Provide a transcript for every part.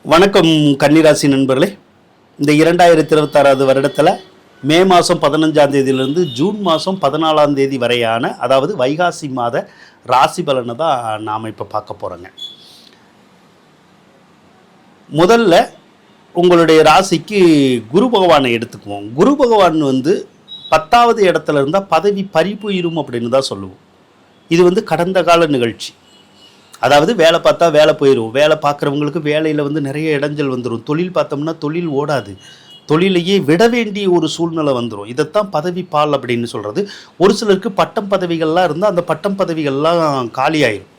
வணக்கம் கன்னிராசி நண்பர்களே. இந்த 2026 வருடத்தில் மே மாதம் 15ஆம் தேதியிலிருந்து ஜூன் மாதம் 14ஆம் தேதி வரையான, அதாவது வைகாசி மாத ராசி பலனை தான் நாம் இப்போ பார்க்க போகிறோங்க. முதல்ல உங்களுடைய ராசிக்கு குரு பகவானை எடுத்துக்குவோம். குரு பகவான் 10வது இடத்துல இருந்தால் பதவி பறிபோயிரும் அப்படின்னு தான் சொல்லுவோம். இது கடந்த கால நிகழ்ச்சி. அதாவது வேலை பார்த்தா வேலை போயிடும், வேலை பார்க்குறவங்களுக்கு வேலையில் நிறைய இடைஞ்சல் வந்துடும், தொழில் பார்த்தோம்னா தொழில் ஓடாது, தொழிலையே விட வேண்டிய ஒரு சூழ்நிலை வந்துடும். இதைத்தான் பதவி பால் அப்படின்னு சொல்கிறது. ஒரு சிலருக்கு பட்டம் பதவிகள்லாம் இருந்தால் அந்த பட்டம் பதவிகள்லாம் காலியாயிடும்.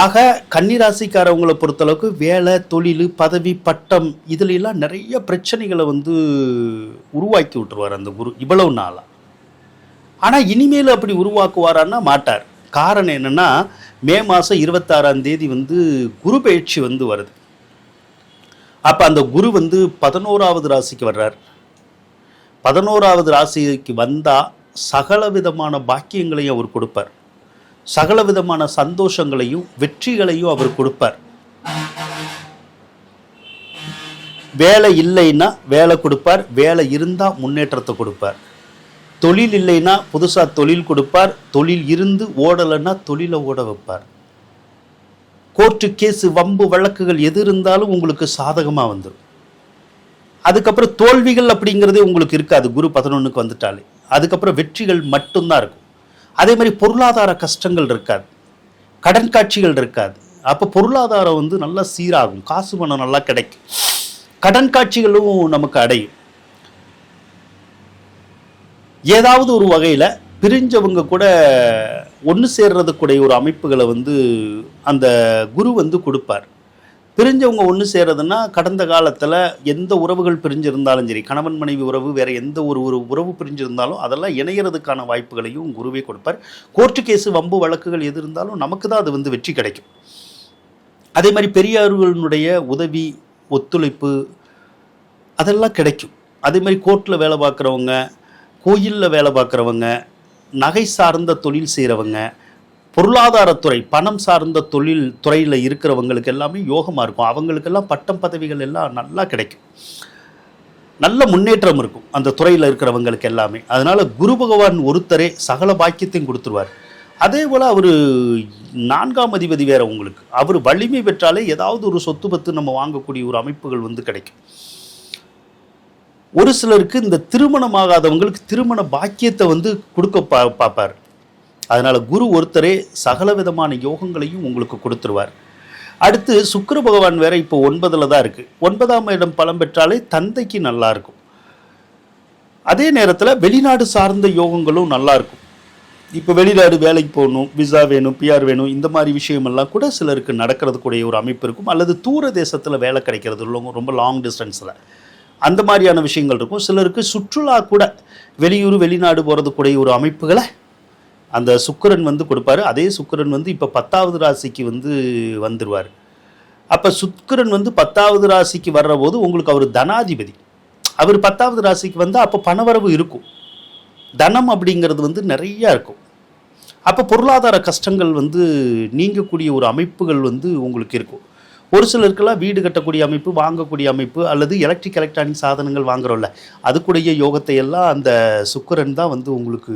ஆக கன்னிராசிக்காரவங்களை பொறுத்தளவுக்கு வேலை, தொழில், பதவி, பட்டம் இதுலெல்லாம் நிறைய பிரச்சனைகளை உருவாக்கி விட்டுருவார் அந்த குரு இவ்வளவு நாளாக. ஆனால் இனிமேல் அப்படி உருவாக்குவாரான்னா மாட்டார். காரணம் என்னென்னா, மே மாதம் 26ஆம் தேதி குரு பயிற்சி வருது. அப்போ அந்த குரு 11வது ராசிக்கு வர்றார். 11வது ராசிக்கு வந்தால் சகல விதமான பாக்கியங்களையும் அவர் கொடுப்பார், சகல விதமான சந்தோஷங்களையும் வெற்றிகளையும் அவர் கொடுப்பார். வேலை இல்லைன்னா வேலை கொடுப்பார், வேலை இருந்தால் முன்னேற்றத்தை கொடுப்பார். தொழில் இல்லைன்னா புதுசாக தொழில் கொடுப்பார், தொழில் இருந்து ஓடலைன்னா தொழிலை ஓட வைப்பார். கோர்ட்டு கேஸு வம்பு வழக்குகள் எது இருந்தாலும் உங்களுக்கு சாதகமாக வந்துடும். அதுக்கப்புறம் தோல்விகள் அப்படிங்கிறதே உங்களுக்கு இருக்காது குரு 11க்கு வந்துட்டாலே. அதுக்கப்புறம் வெற்றிகள் மட்டும்தான் இருக்கும். அதே மாதிரி பொருளாதார கஷ்டங்கள் இருக்காது, கடன் காட்சிகள் இருக்காது. அப்போ பொருளாதாரம் நல்லா சீராகும், காசு பணம் நல்லா கிடைக்கும், கடன் காட்சிகளும் நமக்கு அடையும். ஏதாவது ஒரு வகையில் பிரிஞ்சவங்க கூட ஒன்று சேர்றதுக்குடைய ஒரு அமைப்புகளை அந்த குரு கொடுப்பார். பிரிஞ்சவங்க ஒன்று சேர்றதுன்னா, கடந்த காலத்தில் எந்த உறவுகள் பிரிஞ்சிருந்தாலும் சரி, கணவன் மனைவி உறவு, வேறு எந்த ஒரு உறவு பிரிஞ்சிருந்தாலும் அதெல்லாம் இணையிறதுக்கான வாய்ப்புகளையும் குருவே கொடுப்பார். கோர்ட்டு கேஸு வம்பு வழக்குகள் எது இருந்தாலும் நமக்கு தான் அது வெற்றி கிடைக்கும். அதே மாதிரி பெரியார்களுடைய உதவி, ஒத்துழைப்பு அதெல்லாம் கிடைக்கும். அதே மாதிரி கோர்ட்டில் வேலை பார்க்குறவங்க, கோயிலில் வேலை பார்க்குறவங்க, நகை சார்ந்த தொழில் செய்கிறவங்க, பொருளாதாரத்துறை பணம் சார்ந்த தொழில் துறையில் இருக்கிறவங்களுக்கு எல்லாமே யோகமாக இருக்கும். அவங்களுக்கெல்லாம் பட்டம் பதவிகள் எல்லாம் நல்லா கிடைக்கும், நல்ல முன்னேற்றம் இருக்கும் அந்த துறையில் இருக்கிறவங்களுக்கு எல்லாமே. அதனால் குரு பகவான் ஒருத்தரே சகல பாக்கியத்தையும் கொடுத்துருவார். அதே போல் அவர் 4ஆம் அதிபதி வேறு உங்களுக்கு. அவர் வலிமை பெற்றாலே ஏதாவது ஒரு சொத்து பத்து நம்ம வாங்கக்கூடிய ஒரு அமைப்புகள் கிடைக்கும். ஒரு சிலருக்கு இந்த திருமணமாகாதவங்களுக்கு திருமண பாக்கியத்தை கொடுக்க பார்ப்பார். அதனால் குரு ஒருத்தரே சகல விதமான யோகங்களையும் உங்களுக்கு கொடுத்துருவார். அடுத்து சுக்கிர பகவான் வேற இப்போ 9ல் தான் இருக்குது. 9ஆம் இடம் பலம் பெற்றாலே தந்தைக்கு நல்லா இருக்கும். அதே நேரத்தில் வெளிநாடு சார்ந்த யோகங்களும் நல்லா இருக்கும். இப்போ வெளிநாடு வேலைக்கு போகணும், விசா வேணும், பிஆர் வேணும், இந்த மாதிரி விஷயமெல்லாம் கூட சிலருக்கு நடக்கிறதுக்குடைய ஒரு அமைப்பு இருக்கும். அல்லது தூர தேசத்தில் வேலை கிடைக்கிறது, ரொம்ப லாங் டிஸ்டன்ஸில் அந்த மாதிரியான விஷயங்கள் இருக்கும். சிலருக்கு சுற்றுலா கூட வெளியூர் வெளிநாடு போகிறதுக்குடைய ஒரு அமைப்புகளை அந்த சுக்கிரன் கொடுப்பார். அதே சுக்கிரன் இப்போ 10வது ராசிக்கு வந்துடுவார். அப்போ சுக்கிரன் 10வது ராசிக்கு வர்ற போது உங்களுக்கு அவர் தனாதிபதி. அவர் 10வது ராசிக்கு வந்தால் அப்போ பணவரவு இருக்கும், தனம் அப்படிங்கிறது நிறையா இருக்கும். அப்போ பொருளாதார கஷ்டங்கள் நீங்கக்கூடிய ஒரு அமைப்புகள் உங்களுக்கு இருக்கும். ஒரு சிலருக்கெல்லாம் வீடு கட்டக்கூடிய அமைப்பு, வாங்கக்கூடிய அமைப்பு, அல்லது எலக்ட்ரானிக் சாதனங்கள் வாங்குறோம்ல, அதுக்குடைய யோகத்தை எல்லாம் அந்த சுக்கிரன் தான் உங்களுக்கு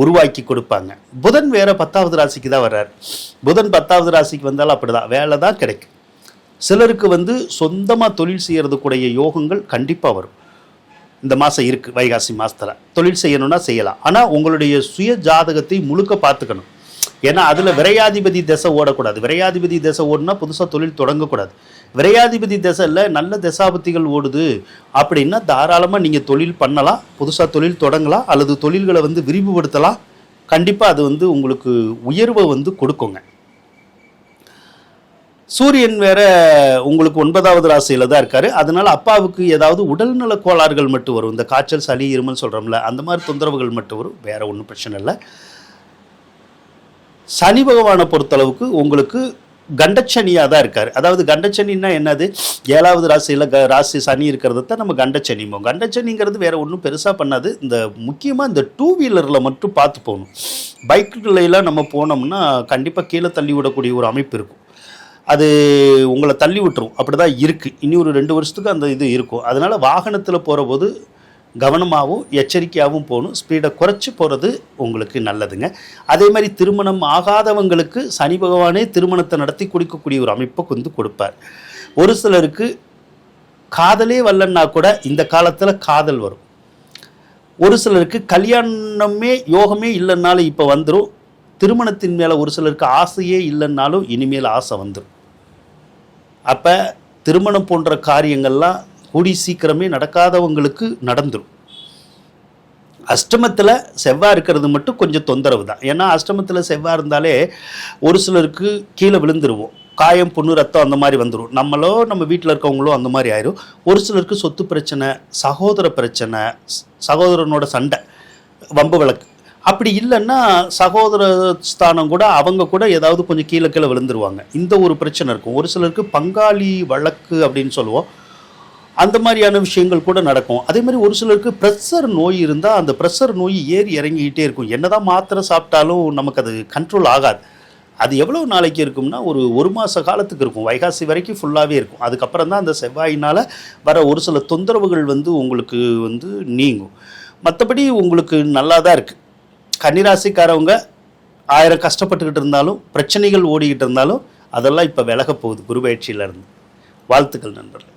உருவாக்கி கொடுப்பாங்க. புதன் வேற 10வது ராசிக்கு தான் வர்றார். புதன் 10வது ராசிக்கு வந்தாலும் அப்படிதான், வேலை தான் கிடைக்கும். சிலருக்கு சொந்தமாக தொழில் செய்கிறதுக்குடைய யோகங்கள் கண்டிப்பாக வரும். இந்த மாதம் இருக்குது, வைகாசி மாதத்தில் தொழில் செய்யணும்னா செய்யலாம். ஆனால் உங்களுடைய சுய ஜாதகத்தை முழுக்க பார்த்துக்கணும். ஏன்னா அதில் விரையாதிபதி தசை ஓடக்கூடாது. விரையாதிபதி தசை ஓடுனா புதுசாக தொழில் தொடங்கக்கூடாது. விரையாதிபதி தசையில் நல்ல தசாபத்திகள் ஓடுது அப்படின்னா தாராளமாக நீங்கள் தொழில் பண்ணலாம், புதுசாக தொழில் தொடங்கலாம், அல்லது தொழில்களை விரிவுபடுத்தலாம். கண்டிப்பாக அது உங்களுக்கு உயர்வை கொடுக்குங்க. சூரியன் வேற உங்களுக்கு 9வது ராசியில் தான் இருக்கார். அதனால் அப்பாவுக்கு ஏதாவது உடல்நல கோளாறுகள் மட்டும் வரும். இந்த காய்ச்சல், சளி, இருமல் சொல்கிறோம்ல, அந்த மாதிரி தொந்தரவுகள் மட்டும் வரும், வேற ஒன்றும் பிரச்சனை இல்லை. சனி பகவானை பொறுத்தளவுக்கு உங்களுக்கு கண்டச்சனியாக தான் இருக்கார். அதாவது கண்டச்சனின்னா என்னது, 7வது ராசியில் ராசி சனி இருக்கிறத தான் நம்ம கண்டச்சனிமோ. கண்டச்சனிங்கிறது வேறு ஒன்றும் பெருசாக பண்ணாது. இந்த முக்கியமாக இந்த 2 வீலரில் மட்டும் பார்த்து போகணும். பைக்குகளெல்லாம் நம்ம போனோம்னா கண்டிப்பாக கீழே தள்ளி விடக்கூடிய ஒரு அமைப்பு இருக்கும். அது உங்களை தள்ளி விட்டுரும். அப்படி தான் இருக்குது. இனி ஒரு 2 வருஷத்துக்கு அந்த இது இருக்கும். அதனால் வாகனத்தில் போகிற போது கவனமாகவும் எச்சரிக்கையாகவும் போகணும். ஸ்பீடை குறைச்சி போகிறது உங்களுக்கு நல்லதுங்க. அதே மாதிரி திருமணம் ஆகாதவங்களுக்கு சனி பகவானே திருமணத்தை நடத்தி கொடுக்கக்கூடிய ஒரு அமைப்பை கொடுப்பார். ஒரு சிலருக்கு காதலே வரலன்னா கூட இந்த காலத்தில் காதல் வரும். ஒரு சிலருக்கு கல்யாணமே யோகமே இல்லைன்னாலும் இப்போ வந்துடும். திருமணத்தின் மேலே ஒரு சிலருக்கு ஆசையே இல்லைன்னாலும் இனிமேல் ஆசை வந்துடும். அப்போ திருமணம் போன்ற காரியங்கள்லாம் கூடி சீக்கிரமே நடக்காதவங்களுக்கு நடந்துடும். அஷ்டமத்தில் செவ்வாய் இருக்கிறது மட்டும் கொஞ்சம் தொந்தரவு தான். ஏன்னா அஷ்டமத்தில் செவ்வாய் இருந்தாலே ஒரு சிலருக்கு கீழே விழுந்துருவோம். காயம், புண்ணு, ரத்தம் அந்த மாதிரி வந்துடும். நம்மளோ நம்ம வீட்டில் இருக்கவங்களோ அந்த மாதிரி ஆயிரும். ஒரு சிலருக்கு சொத்து பிரச்சனை, சகோதர பிரச்சனை, சகோதரனோட சண்டை, வம்பு வழக்கு. அப்படி இல்லைன்னா சகோதர ஸ்தானம் கூட அவங்க கூட ஏதாவது கொஞ்சம் கீழே கீழே விழுந்துருவாங்க. இந்த ஒரு பிரச்சனை இருக்கும். ஒரு சிலருக்கு பங்காளி வழக்கு அப்படின்னு சொல்லுவோம், அந்த மாதிரியான விஷயங்கள் கூட நடக்கும். அதே மாதிரி ஒரு சிலருக்கு ப்ரெஷர் நோய் இருந்தால் அந்த ப்ரெஷர் நோய் ஏறி இறங்கிக்கிட்டே இருக்கும். என்னதான் மாத்திரை சாப்பிட்டாலும் நமக்கு அது கண்ட்ரோல் ஆகாது. அது எவ்வளோ நாளைக்கு இருக்கும்னா ஒரு மாத காலத்துக்கு இருக்கும். வைகாசி வரைக்கும் ஃபுல்லாகவே இருக்கும். அதுக்கப்புறம் தான் அந்த செவ்வாயினால் வர ஒரு சில தொந்தரவுகள் உங்களுக்கு நீங்கும். மற்றபடி உங்களுக்கு நல்லா தான் இருக்குது. கன்னிராசிக்காரவங்க 1000 கஷ்டப்பட்டுக்கிட்டு இருந்தாலும், பிரச்சனைகள் ஓடிக்கிட்டு இருந்தாலும் அதெல்லாம் இப்போ விலக போகுது குரு பயிற்சியிலேருந்து. வாழ்த்துக்கள் நண்பர்களே.